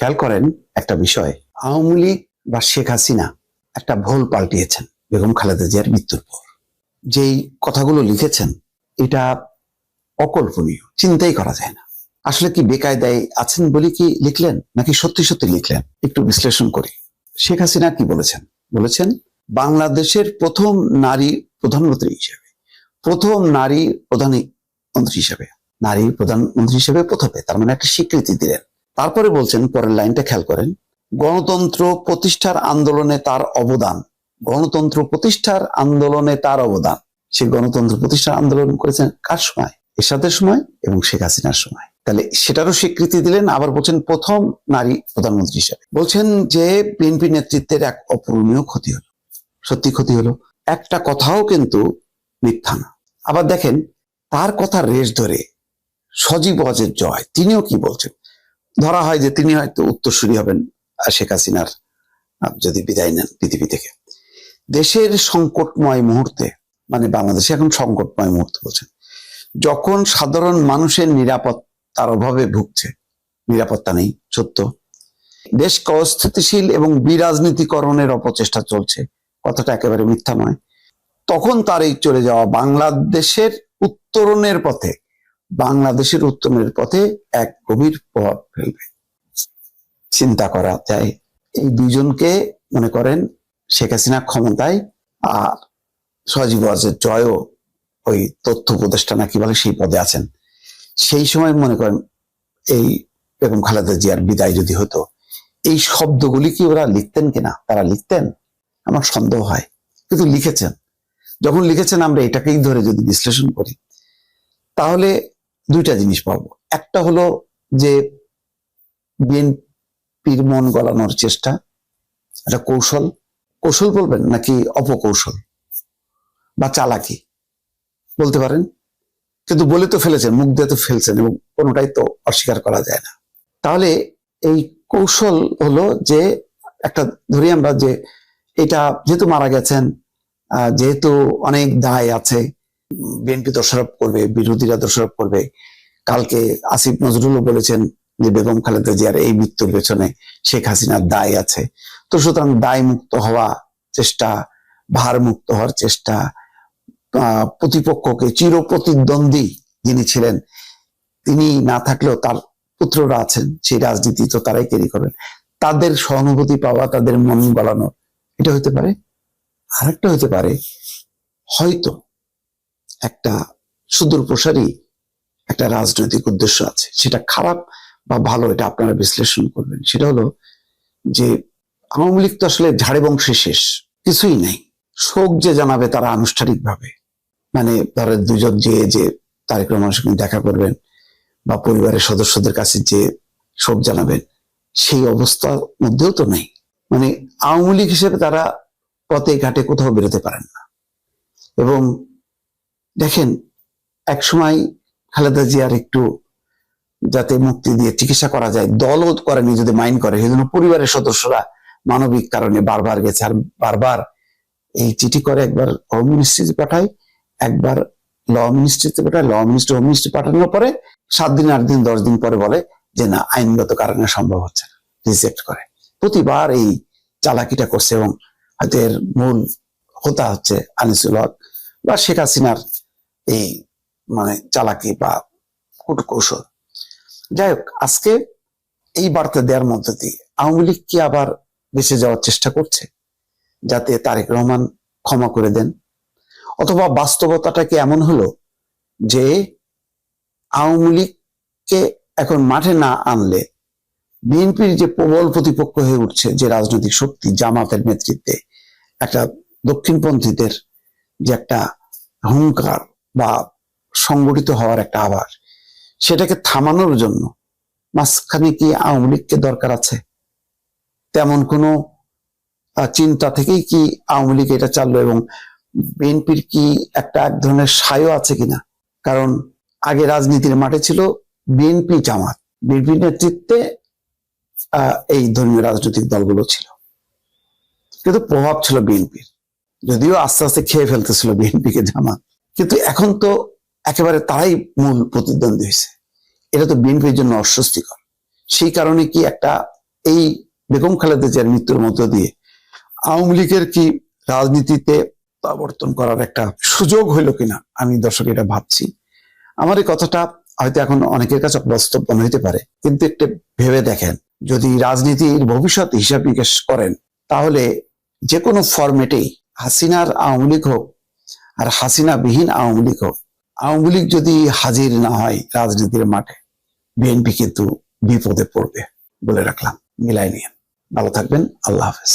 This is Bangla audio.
খেয়াল করেন একটা বিষয়, আওয়ামী লীগ বা শেখ হাসিনা একটা ভুল পাল্টিয়েছেন বেগম খালেদা জিয়ার মৃত্যুর পর। যেই কথাগুলো লিখেছেন এটা অকল্পনীয়, চিন্তাই করা যায় না। আসলে কি বেকায়দায় আছেন বলে কি লিখলেন, নাকি সত্যি সত্যি লিখলেন? একটু বিশ্লেষণ করি। শেখ হাসিনা কি বলেছেন? বলেছেন বাংলাদেশের প্রথম নারী প্রধানমন্ত্রী হিসেবে, প্রথম নারী প্রধানমন্ত্রী হিসেবে, নারী প্রধানমন্ত্রী হিসেবে প্রথমে, তার মানে একটা স্বীকৃতি দিলেন। তারপরে বলছেন, পরের লাইনটা খেয়াল করেন, গণতন্ত্র প্রতিষ্ঠার আন্দোলনে তার অবদান, গণতন্ত্র প্রতিষ্ঠার আন্দোলনে তার অবদান। সে গণতন্ত্র প্রতিষ্ঠার আন্দোলন করেছেন কার সময়? এরশাদের সময় এবং শেখ হাসিনার সময়। তাহলে সেটারও স্বীকৃতি দিলেন। আবার বলছেন প্রথম নারী প্রধানমন্ত্রী হিসেবে। বলছেন যে বিএনপি নেতৃত্বের এক অপূরণীয় ক্ষতি হলো। সত্যি ক্ষতি হলো, একটা কথাও কিন্তু মিথ্যা না। আবার দেখেন তার কথা রেশ ধরে সজীব ওয়াজেদ জয় তিনিও কি বলছেন। ধরা হয় যে তিনি হয়তো উত্তরসূরি হবেন শেখ হাসিনার যদি বিদায় নেন পৃথিবী থেকে। দেশের সংকটময় মুহূর্তে, মানে বাংলাদেশে এখন সংকটময় মুহূর্ত বলছেন, যখন সাধারণ মানুষের নিরাপত্তার অভাবে ভুগছে, নিরাপত্তা নেই সত্য, দেশকে অস্থিতিশীল এবং বিরাজনীতিকরণের অপচেষ্টা চলছে, কথাটা একেবারে মিথ্যা নয়, তখন তার এই চলে যাওয়া বাংলাদেশের উত্তরণের পথে, বাংলাদেশের উত্তরণের পথে এক গভীর প্রভাব ফেলবে। চিন্তা করা যায় এই দুজনকে, মনে করেন শেখ হাসিনা ক্ষমতায় আর সজীব ওয়াজেদ জয়ও ওই তথ্য উপদেষ্টা নাকি বলে সেই পদে আছেন। সেই সময় মনে করেন এই বেগম খালেদা জিয়ার বিদায় যদি হতো, এই শব্দগুলি কি ওরা লিখতেন কিনা? তারা লিখতেন? আমার সন্দেহ হয়, কিন্তু লিখেছেন। যখন লিখেছেন আমরা এটাকেই ধরে যদি বিশ্লেষণ করি, তাহলে দুইটা জিনিস পাবো। একটা হলো যে বিএনপির মন গলানোর চেষ্টা, এটা কৌশল, কৌশল বলবেন নাকি অপকৌশল বা চালাকি বলতে পারেন, কিন্তু বলে তো ফেলেছেন, মুখ দিয়ে তো ফেলছেন, এবং কোনোটাই তো অস্বীকার করা যায় না। তাহলে এই কৌশল হলো যে একটা, ধরি আমরা যে এটা যেহেতু মারা গেছেন, যেহেতু অনেক দায় আছে, বিএনপি দোষারোপ করবে, বিরোধীরা দোষারোপ করবে। কালকে আসিফ নজরুলও বলেছেন যে বেগম খালেদা জিয়ার এই মৃত্যুর পেছনে শেখ হাসিনার দায় আছে। তো সুতরাং দায় মুক্ত হওয়া চেষ্টা, ভার মুক্ত হওয়ার চেষ্টা, প্রতিপক্ষকে, চির প্রতিদ্বন্দ্বী যিনি ছিলেন তিনি না থাকলেও তার পুত্ররা আছেন, সেই রাজনীতি তো তারাই ক্যারি করবেন, তাদের সহানুভূতি পাওয়া, তাদের মন গলানো, এটা হতে পারে। আরেকটা হতে পারে, হয়তো একটা সুদূর প্রসারী একটা রাজনৈতিক উদ্দেশ্য আছে, সেটা খারাপ বা ভালো এটা আপনারা বিশ্লেষণ করবেন। সেটা হলো যে আওয়ামী লীগ তো আসলে ঝাড়ে বংশে শেষ, কিছুই নাই। শোক যে জানাবে তারা আনুষ্ঠানিকভাবে, মানে ধরেন দুজন যে তারেক রহমানের সঙ্গে দেখা করবেন বা পরিবারের সদস্যদের কাছে যে শোক জানাবেন, সেই অবস্থার মধ্যেও তো নেই। মানে আওয়ামী লীগ হিসেবে তারা পথে ঘাটে কোথাও বেরোতে পারেন না। এবং দেখেন এক সময় খালেদা জিয়ার একটু যাতে মুক্তি দিয়ে চিকিৎসা করা যায়, দলও করেনি, যদি মাইন্ড করে, সেজন্য পরিবারের সদস্যরা মানবিক কারণে বারবার গেছে, আর বারবার এই চিঠি করে, একবার হোম মিনিস্ট্রিতে পাঠায়, একবার ল মিনিস্ট্রিতে পাঠায়, ল মিনিস্ট্রি হোম মিনিস্ট্রি পাঠানোর পরে 7 দিন 8 দিন 10 দিন পরে বলে যে না, আইনগত কারণে সম্ভব হচ্ছে না, রিজেক্ট করে। প্রতিবার এই চালাকিটা করছে, এবং হয়তো এর মূল হোতা হচ্ছে আনিসুল হক বা শেখ হাসিনার এই মানে চালাকি বা কূটকৌশল। যাই হোক, আজকে এই বার্তা দেওয়ার মধ্যে দিয়ে আওয়ামী লীগ কি আবার বেঁচে যাওয়ার চেষ্টা করছে, যাতে তারেক রহমান ক্ষমা করে দেন? অথবা বাস্তবতাটা কি এমন হলো যে আওয়ামী লীগকে এখন মাঠে না আনলে বিএনপির যে প্রবল প্রতিপক্ষ হয়ে উঠছে, যে রাজনৈতিক শক্তি জামাতের নেতৃত্বে, একটা দক্ষিণপন্থীদের যে একটা হুঙ্কার বা সংগঠিত হওয়ার একটা আভাস, সেটাকে থামানোর জন্য মাঝখানে কি আওয়ামী লীগকে দরকার আছে? তেমন কোনো চিন্তা থেকেই কি আওয়ামী লীগ এটা চাললো? এবং বিএনপির কি একটা এক ধরনের সায়ও আছে কিনা? কারণ আগে রাজনীতির মাঠে ছিল বিএনপি জামাত, বিএনপি নেতৃত্বে এই ধর্মীয় রাজনৈতিক দলগুলো ছিল, কিন্তু প্রভাব ছিল বিএনপির, যদিও আস্তে আস্তে খেয়ে ফেলতেছিল বিএনপিকে জামাত। কিন্তু এখন তো একেবারে তারাই মূল প্রতিদ্বন্দ্বী হয়েছে। এটা তো বিএনপির জন্য অস্বস্তিকর। সেই কারণে কি একটা এই বেগম খালেদা জিয়ার মৃত্যুর মধ্য দিয়ে আওয়ামী লীগের কি রাজনীতিতে প্রবর্তন করার একটা সুযোগ হইল কিনা, আমি দর্শক এটা ভাবছি। আমার এই কথাটা হয়তো এখন অনেকের কাছে বাস্তব মনে হইতে পারে, কিন্তু একটু ভেবে দেখেন, যদি রাজনীতির ভবিষ্যৎ হিসাব নিকাশ করেন, তাহলে যে কোনো ফরম্যাটেই হাসিনার আওয়ামী লীগ হোক আর হাসিনা বিহীন আওয়ামী লীগ হোক, আওয়ামী লীগ যদি হাজির না হয় রাজনীতির মাঠে, বিএনপি কিন্তু বিপদে পড়বে বলে রাখলাম। মিলাই নিয়ে ভালো থাকবেন। আল্লাহ হাফেজ।